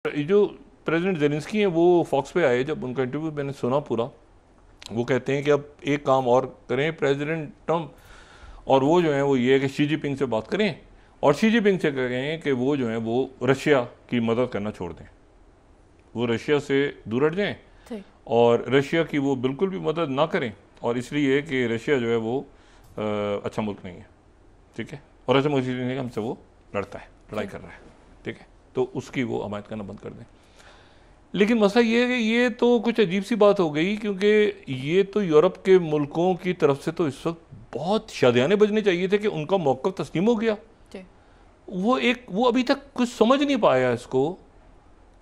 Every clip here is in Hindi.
ये जो प्रेसिडेंट जेलेंस्की हैं वो फॉक्स पे आए, जब उनका इंटरव्यू मैंने सुना पूरा, वो कहते हैं कि अब एक काम और करें प्रेसिडेंट ट्रम्प, और वो जो है वो ये है कि शी जिनपिंग से बात करें और शी जिनपिंग से कहें कि वो जो है वो रशिया की मदद करना छोड़ दें, वो रशिया से दूर हट जाएं और रशिया की वो बिल्कुल भी मदद ना करें, और इसलिए कि रशिया जो है वो अच्छा मुल्क नहीं है, ठीक है, और अच्छा मुल्क नहीं है, हमसे वो लड़ता है, लड़ाई कर रहा है, ठीक है, तो उसकी वो हमायत करना बंद कर दें। लेकिन मसला ये है कि ये तो कुछ अजीब सी बात हो गई, क्योंकि ये तो यूरोप के मुल्कों की तरफ से तो इस वक्त बहुत शादियाने बजने चाहिए थे कि उनका मौक़िफ़ तस्लीम हो गया। वो अभी तक कुछ समझ नहीं पाया इसको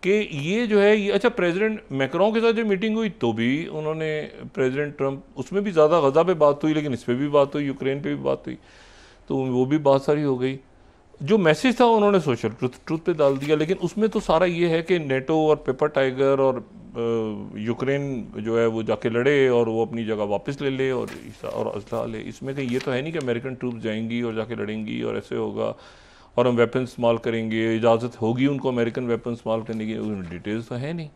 कि ये जो है ये अच्छा, प्रेसिडेंट मैक्रों के साथ जो मीटिंग हुई तो भी उन्होंने प्रेसिडेंट ट्रंप, उसमें भी ज़्यादा गज़ा पे बात हुई, लेकिन इस पर भी बात हुई, यूक्रेन पे भी बात हुई, तो वो भी बात सारी हो गई। जो मैसेज था उन्होंने सोशल ट्रुथ पे डाल दिया, लेकिन उसमें तो सारा ये है कि नेटो और पेपर टाइगर और यूक्रेन जो है वो जाके लड़े और वो अपनी जगह वापस ले ले और असला ले। इसमें कहीं ये तो है नहीं कि अमेरिकन ट्रूप जाएंगी और जाके लड़ेंगी और ऐसे होगा और हम वेपन इस्तेमाल करेंगे, इजाज़त होगी उनको अमेरिकन वेपन इस्तेमाल करने की, डिटेल्स तो है नहीं।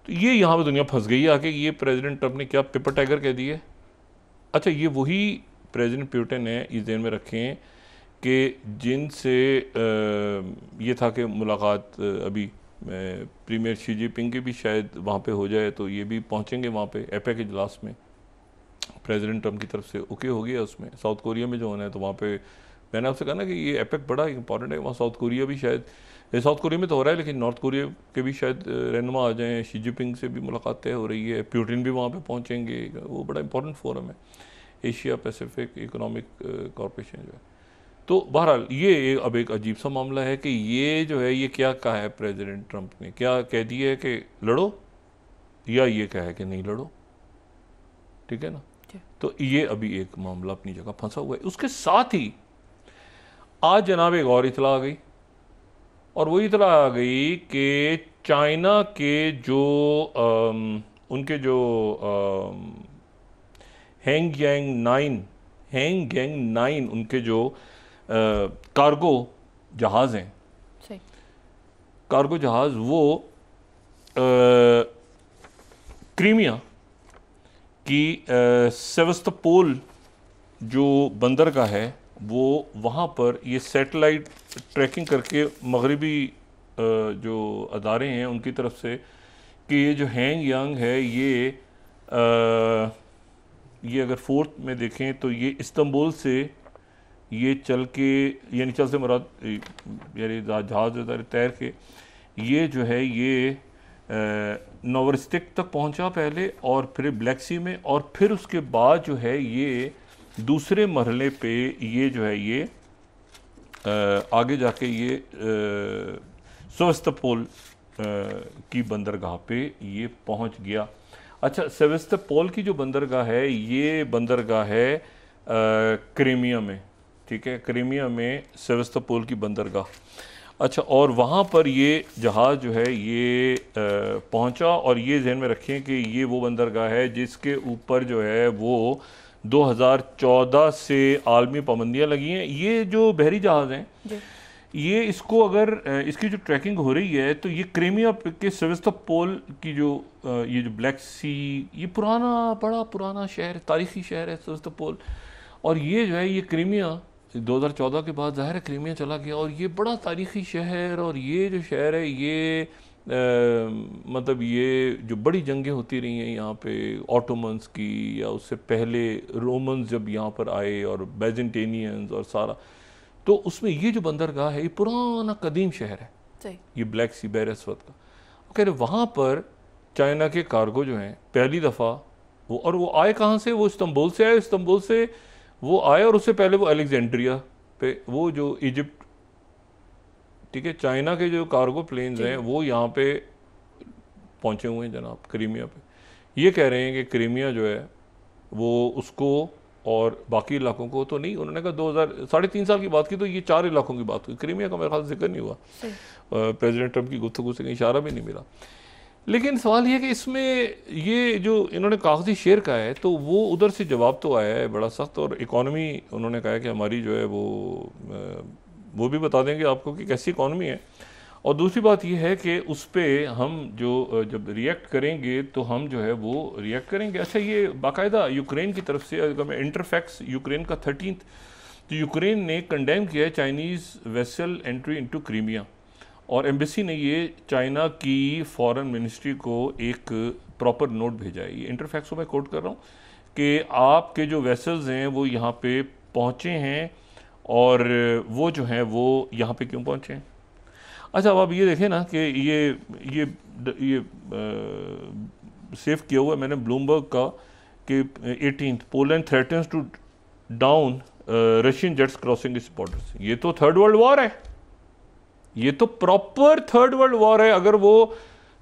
तो ये यहाँ पर दुनिया फंस गई आके, ये प्रेसिडेंट ट्रंप ने क्या पेपर टाइगर कह दिए। अच्छा, ये वही प्रेसिडेंट पुतिन है, इस दिन में रखें कि जिनसे ये था कि मुलाकात अभी प्रीमियर शी जिनपिंग की भी शायद वहाँ पे हो जाए, तो ये भी पहुँचेंगे वहाँ पे एपेक इजलास में, प्रेसिडेंट ट्रंप की तरफ से ओके हो गया उसमें। साउथ कोरिया में जो होना है तो वहाँ पे मैंने आपसे कहा ना कि ये एपेक बड़ा इंपॉर्टेंट है, वहाँ साउथ कोरिया भी शायद, साउथ कोरिया में तो हो रहा है लेकिन नॉर्थ कोरिया के भी शायद रहनुमा आ जाएँ, शी जिनपिंग से भी मुलाकात तय हो रही है, पुतिन भी वहाँ पर पहुँचेंगे, वो बड़ा इंपॉर्टेंट फोरम है, एशिया पैसिफिक इकोनॉमिक कॉरपोरेशन जो है। तो बहरहाल ये अब एक अजीब सा मामला है कि ये जो है ये क्या कहा है प्रेसिडेंट ट्रंप ने, क्या कह दिया है कि लड़ो, या ये कहा है कि नहीं लड़ो, ठीक है ना। तो ये अभी एक मामला अपनी जगह फंसा हुआ है। उसके साथ ही आज जनाब एक और इतला आ गई, और वो इतला आ गई कि चाइना के जो उनके जो हैंग यांग 9 उनके जो कार्गो जहाज़ हैं, कार्गो जहाज़, वो क्रीमिया की सेवस्तोपोल जो बंदरगाह है वो वहाँ पर ये सैटेलाइट ट्रैकिंग करके मगरबी जो अदारे हैं उनकी तरफ से कि ये जो हैंग यांग है ये अगर फोर्थ में देखें तो ये इस्तांबुल से ये चल के, यानी चल से मुराद यानी जहाज़ तैर के ये जो है ये नोवरिस्टिक तक पहुंचा पहले, और फिर ब्लैक सी में, और फिर उसके बाद जो है ये दूसरे मरहले पे ये जो है ये आगे जाके ये सेवस्तोपोल की बंदरगाह पे ये पहुंच गया। अच्छा, सेवस्तोपोल की जो बंदरगाह है ये बंदरगाह है क्रीमिया में, ठीक है, क्रीमिया में सेवस्तोपोल की बंदरगाह। अच्छा, और वहाँ पर ये जहाज़ जो है ये पहुँचा, और ये जहन में रखें कि ये वो बंदरगाह है जिसके ऊपर जो है वो 2014 से आलमी पाबंदियाँ लगी हैं। ये जो बहरी जहाज़ हैं ये इसको अगर इसकी जो ट्रैकिंग हो रही है तो ये क्रीमिया के सेवस्तोपोल की जो ये जो ब्लैक सी, ये बड़ा पुराना शहर, तारीखी शहर है सेवस्तोपोल, और ये जो है ये क्रीमिया 2014 के बाद ज़ाहिर है क्रीमिया चला गया, और ये बड़ा तारीखी शहर, और ये जो शहर है ये मतलब ये जो बड़ी जंगें होती रही हैं यहाँ पे ऑटोमन्स की, या उससे पहले रोमन्स जब यहाँ पर आए, और बैजेंटेनियंस और सारा, तो उसमें ये जो बंदरगाह है ये पुराना कदीम शहर है, ये ब्लैक सी बहर अस्वद का। कह रहे वहाँ पर चाइना के कार्गो जो हैं पहली दफ़ा वो, और वो आए कहाँ से, वो इस्तांबुल से आए, इस्तांबुल से वो आए, और उससे पहले वो अलेक्जेंड्रिया पे, वो जो इजिप्ट, ठीक है, चाइना के जो कार्गो प्लेन्स हैं वो यहाँ पे पहुँचे हुए हैं जनाब क्रीमिया पे। ये कह रहे हैं कि क्रीमिया जो है वो उसको और बाकी इलाकों को तो नहीं, उन्होंने कहा 3.5 साल की बात की तो ये 4 इलाकों की बात हुई, क्रीमिया का मेरे ख्याल से जिक्र नहीं हुआ, प्रेसिडेंट ट्रंप की गुफ्तगू से कहीं इशारा भी नहीं मिला। लेकिन सवाल ये है कि इसमें ये जो इन्होंने कागजी शेर कहा है तो वो उधर से जवाब तो आया है बड़ा सख्त, और इकॉनमी उन्होंने कहा है कि हमारी जो है वो भी बता देंगे आपको कि कैसी इकॉनमी है, और दूसरी बात ये है कि उस पर हम जो जब रिएक्ट करेंगे तो हम जो है वो रिएक्ट करेंगे। अच्छा, ये बाकायदा यूक्रेन की तरफ से, अगर मैं इंटरफैक्स यूक्रेन का 13th, तो यूक्रेन ने कंडेम किया है Chinese vessel entry into Crimea, और एम्बेसी ने ये चाइना की फॉरेन मिनिस्ट्री को एक प्रॉपर नोट भेजा है। ये इंटरफैक्स को मैं कोट कर रहा हूँ कि आपके जो वेसल्स हैं वो यहाँ पे पहुँचे हैं, और वो जो हैं वो यहाँ पे क्यों पहुँचे हैं। अच्छा, अब आप ये देखें ना कि ये सेव किया हुआ है मैंने ब्लूमबर्ग का कि 18th, Poland threatens to down Russian jets crossing its borders. ये तो थर्ड वर्ल्ड वॉर है, ये तो प्रॉपर थर्ड वर्ल्ड वॉर है। अगर वो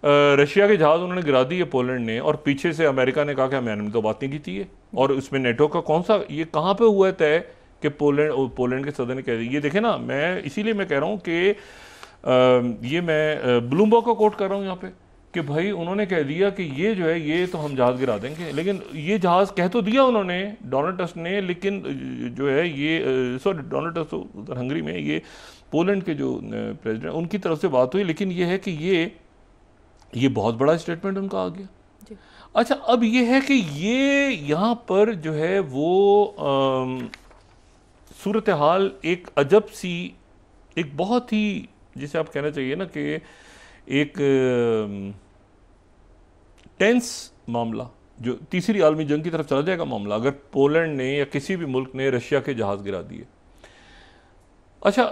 रशिया के जहाज उन्होंने गिरा दिए पोलैंड ने, और पीछे से अमेरिका ने कहा कि हमने तो बात नहीं की थी, और उसमें नेटो का कौन सा, ये कहाँ पे हुआ है तय कि पोलैंड के सदन ने कह दिया। ये देखे ना, मैं इसीलिए मैं कह रहा हूँ कि ये मैं ब्लूमबर्ग को कोट कर रहा हूँ यहाँ पे कि भाई उन्होंने कह दिया कि ये जो है ये तो हम जहाज़ गिरा देंगे, लेकिन ये जहाज़ कह तो दिया उन्होंने, डोनाल्ड टस्क ने, लेकिन जो है ये सॉरी डोनाल्ड टस्क तो उधर हंगरी में, ये पोलैंड के जो प्रेसिडेंट उनकी तरफ से बात हुई, लेकिन ये है कि ये बहुत बड़ा स्टेटमेंट उनका आ गया। अच्छा, अब ये है कि ये यहाँ पर जो है वो सूरत हाल एक अजब सी, एक बहुत ही, जिसे आप कहना चाहिए ना कि एक टेंस मामला, जो तीसरी आलमी जंग की तरफ चला जाएगा मामला, अगर पोलैंड ने या किसी भी मुल्क ने रशिया के जहाज़ गिरा दिए। अच्छा,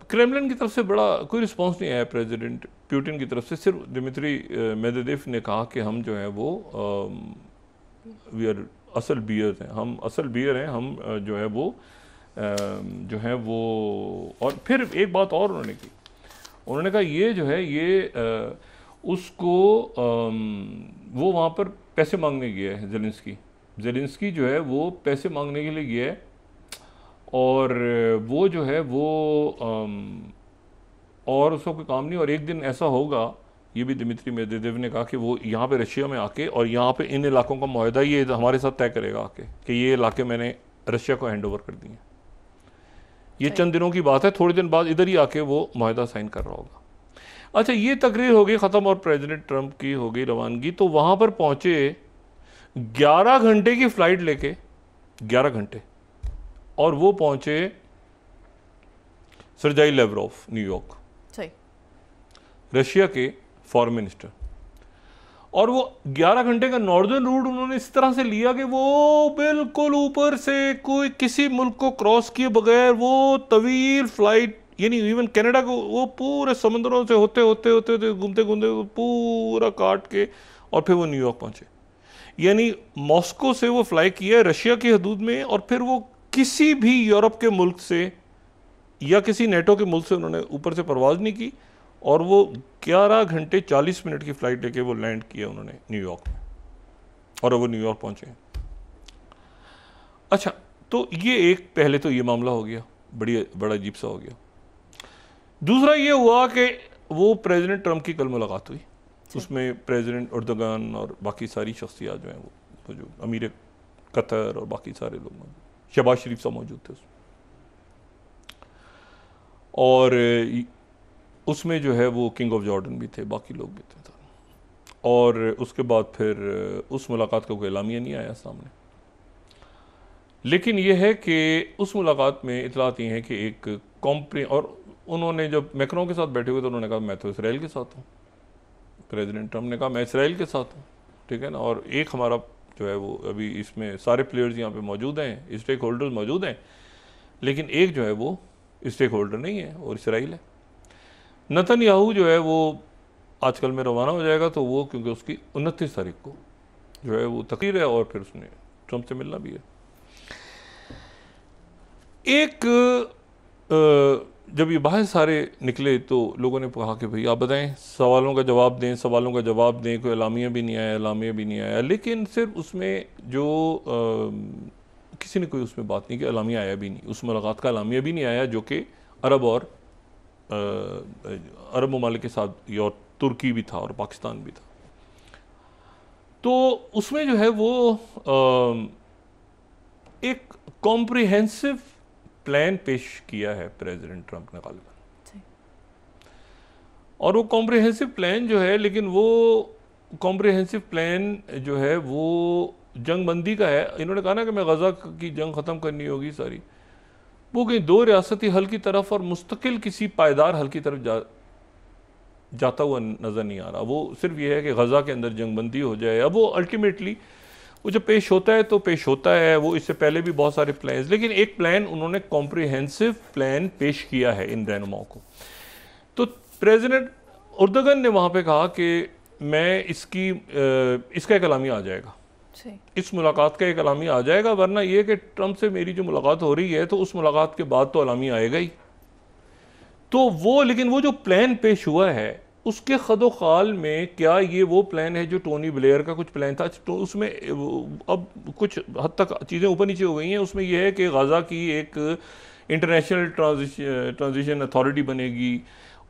क्रेमलिन की तरफ से बड़ा कोई रिस्पांस नहीं आया प्रेसिडेंट पुतिन की तरफ से, सिर्फ दिमित्री मेदवेदेव ने कहा कि हम जो है वो वी आर असल बियर्स हैं, हम असल बियर हैं, हम जो है वो जो है वो, और फिर एक बात और उन्होंने की, उन्होंने कहा ये जो है ये उसको वो वहाँ पर पैसे मांगने गया है जेलेंस्की जो है वो पैसे मांगने के लिए गया है, और वो जो है वो और उसका कोई काम नहीं, और एक दिन ऐसा होगा, ये भी दिमित्री मेदवेदेव ने कहा कि वो यहाँ पे रशिया में आके और यहाँ पे इन इलाकों का मुआहदा ये हमारे साथ तय करेगा आके कि ये इलाके मैंने रशिया को हैंड ओवर कर दिए। ये चंद दिनों की बात है, थोड़े दिन बाद इधर ही आके वो मुआहदा साइन कर रहा होगा। अच्छा, ये तकरीर हो गई ख़त्म और प्रेसिडेंट ट्रंप की हो गई रवानगी। तो वहाँ पर पहुँचे 11 घंटे की फ़्लाइट लेके, 11 घंटे, और वो पहुँचे सर्जाई लेवरोव न्यूयॉर्क, रशिया के फॉरेन मिनिस्टर। और वो 11 घंटे का नॉर्दर्न रूट उन्होंने इस तरह से लिया कि वो बिल्कुल ऊपर से कोई किसी मुल्क को क्रॉस किए बगैर वो तवील फ्लाइट, यानी इवन कनाडा को वो पूरे समंदरों से होते होते होते होते घूमते घूमते पूरा काट के, और फिर वो न्यूयॉर्क पहुंचे। यानी मॉस्को से वो फ्लाई किया रशिया की हदूद में, और फिर वो किसी भी यूरोप के मुल्क से या किसी नेटो के मुल्क से उन्होंने ऊपर से परवाज़ नहीं की, और वो 11 घंटे 40 मिनट की फ़्लाइट लेके वो लैंड किया उन्होंने न्यूयॉर्क में, और वो न्यूयॉर्क पहुँचे। अच्छा, तो ये एक पहले तो ये मामला हो गया, बड़ा अजीब सा हो गया। दूसरा ये हुआ कि वो प्रेसिडेंट ट्रंप की कल मुलाकात हुई, उसमें प्रेसिडेंट एर्दोगान और बाकी सारी शख्सियात जो हैं वो जो अमीर कतर और बाकी सारे लोग मौजूद, शहबाज शरीफ साहब मौजूद थे उसमें, और उसमें जो है वो किंग ऑफ जॉर्डन भी थे, बाकी लोग भी थे। और उसके बाद फिर उस मुलाकात का कोई एलामिया नहीं आया सामने, लेकिन यह है कि उस मुलाकात में इतलात ये हैं कि एक और उन्होंने जब मैक्रों के साथ बैठे हुए तो उन्होंने कहा मैं तो इसराइल के साथ हूँ, प्रेसिडेंट ट्रंप ने कहा मैं इसराइल के साथ हूँ, ठीक है ना। और एक हमारा जो है वो अभी इसमें सारे प्लेयर्स यहाँ पे मौजूद हैं, स्टेक होल्डर्स मौजूद हैं, लेकिन एक जो है वो स्टेक होल्डर नहीं है, और इसराइल है। नेतन्याहू जो है वो आजकल में रवाना हो जाएगा, तो वो क्योंकि उसकी 29 तारीख को जो है वो तकरीर है, और फिर उसने ट्रंप से मिलना भी है। जब ये बाहर सारे निकले तो लोगों ने कहा कि भाई आप बताएं, सवालों का जवाब दें, कोई एलामिया भी नहीं आया, लेकिन सिर्फ उसमें जो किसी ने कोई उसमें बात नहीं की, एलामिया आया भी नहीं, उस मुलाकात का एलामिया भी नहीं आया, जो कि अरब और अरब ममालिक के साथ, और तुर्की भी था और पाकिस्तान भी था। तो उसमें जो है वो एक कॉम्प्रिहेंसिव प्लान पेश किया है प्रेसिडेंट ट्रंप ने गालिबन। और वो कॉम्प्रिहेंसिव प्लान जो है, लेकिन वो कॉम्प्रिहेंसिव प्लान जो है वो जंगबंदी का है। इन्होंने कहा ना कि मैं गजा की जंग ख़त्म करनी होगी सारी, वो कहीं दो रियासती हल की तरफ और मुस्तकिल किसी पायदार हल की तरफ जाता हुआ नज़र नहीं आ रहा। वो सिर्फ ये है कि गजा के अंदर जंगबंदी हो जाए। अब वो अल्टीमेटली वो जब पेश होता है तो पेश होता है, वो इससे पहले भी बहुत सारे प्लान्स, लेकिन एक प्लान उन्होंने कॉम्प्रिहेंसिव प्लान पेश किया है इन रहनुमाओं को। तो प्रेसिडेंट उर्दगन ने वहाँ पे कहा कि मैं इसका एक अलामी आ जाएगा, इस मुलाकात का एक अलामी आ जाएगा, वरना ये कि ट्रंप से मेरी जो मुलाकात हो रही है तो उस मुलाकात के बाद तो अलामी आएगा ही। तो वो, लेकिन वो जो प्लान पेश हुआ है उसके खदो खाल में क्या ये वो प्लान है जो टोनी ब्लेयर का कुछ प्लान था? तो उसमें अब कुछ हद तक चीज़ें ऊपर नीचे हो गई हैं। उसमें यह है कि गाज़ा की एक इंटरनेशनल ट्रांजिशन अथॉरिटी बनेगी,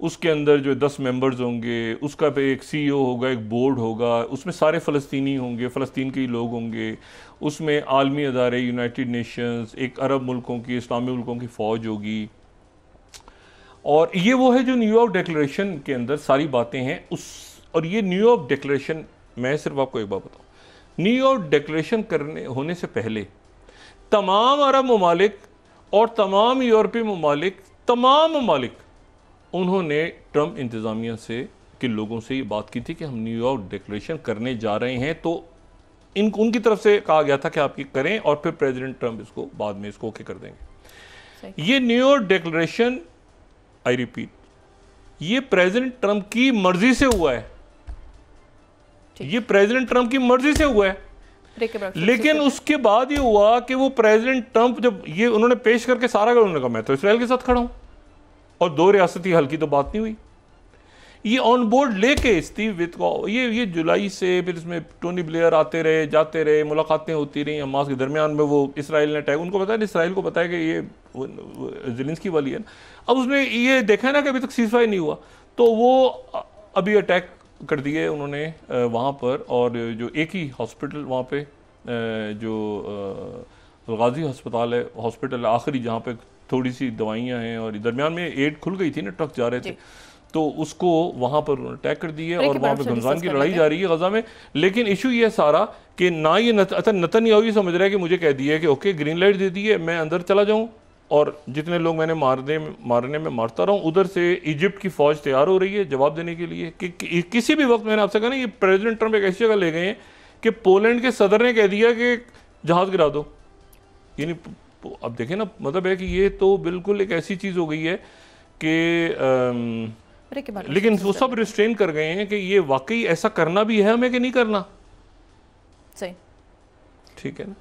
उसके अंदर जो 10 मेंबर्स होंगे, उसका पे एक CEO होगा, एक बोर्ड होगा, उसमें सारे फ़लस्तीनी होंगे, फ़लस्तीन के ही लोग होंगे, उसमें आलमी अदारे, यूनाइटेड नेशंस, एक अरब मुल्कों की, इस्लामी मुल्कों की फ़ौज होगी। और ये वो है जो न्यूयॉर्क डिक्लेरेशन के अंदर सारी बातें हैं और ये न्यूयॉर्क डिक्लेरेशन, मैं सिर्फ आपको एक बात बताऊँ, न्यूयॉर्क डिक्लेरेशन होने से पहले तमाम अरब ममालिक और तमाम यूरोपीय ममालिक, तमाम ममालिक, उन्होंने ट्रंप इंतज़ामिया से के लोगों से ये बात की थी कि हम न्यूयॉर्क डिक्लेरेशन करने जा रहे हैं। तो उनकी तरफ से कहा गया था कि आप ये करें और फिर प्रेसिडेंट ट्रंप इसको बाद में इसको ओके कर देंगे। ये न्यूयॉर्क डिक्लेरेशन, आई रिपीट, ये प्रेसिडेंट ट्रंप की मर्जी से हुआ है, ये प्रेसिडेंट ट्रंप की मर्जी से हुआ है। लेकिन उसके बाद ये हुआ कि वो प्रेसिडेंट ट्रंप जब ये उन्होंने पेश करके सारा कर, उन्होंने कहा मैं तो इसराइल के साथ खड़ा हूं और दो रियासती हल की तो बात नहीं हुई। ये ऑन बोर्ड लेके स्टीव विथ को ये जुलाई से फिर इसमें टोनी ब्लेयर आते रहे, जाते रहे, मुलाकातें होती रही हमास के दरमियान में। वो इसराइल ने अटैक, उनको पता है, इसराइल को पता है कि ये ज़ेलेंस्की वाली है। अब उसने ये देखा है ना कि अभी तक सीज़फायर नहीं हुआ, तो वो अभी अटैक कर दिए उन्होंने वहाँ पर। और जो एक ही हॉस्पिटल वहाँ पे जो गाजी अस्पताल है, हॉस्पिटल आखिरी जहाँ पे थोड़ी सी दवाइयाँ हैं और दरमियान में एड खुल गई थी ना, ट्रक जा रहे थे, तो उसको वहाँ पर अटैक कर दिए और वहाँ पे गमजान की लड़ाई जा रही है गजा में। लेकिन इशू ये सारा कि ना ये नेतन्याहू ये समझ रहा है कि मुझे कह दिया है कि ओके ग्रीन लाइट दे दी है, मैं अंदर चला जाऊँ और जितने लोग मैंने मारने में मारता रहूँ। उधर से इजिप्ट की फ़ौज तैयार हो रही है जवाब देने के लिए कि किसी भी वक्त, मैंने आपसे कहा ना, ये प्रेसिडेंट ट्रंप एक ऐसी जगह ले गए हैं कि पोलैंड के सदर ने कह दिया कि जहाज़ गिरा दो। यानी अब देखें ना, मतलब है कि ये तो बिल्कुल एक ऐसी चीज़ हो गई है कि लेकिन वो सब रिस्ट्रेन कर गए हैं कि ये वाकई ऐसा करना भी है हमें कि नहीं करना। सही, ठीक है ना।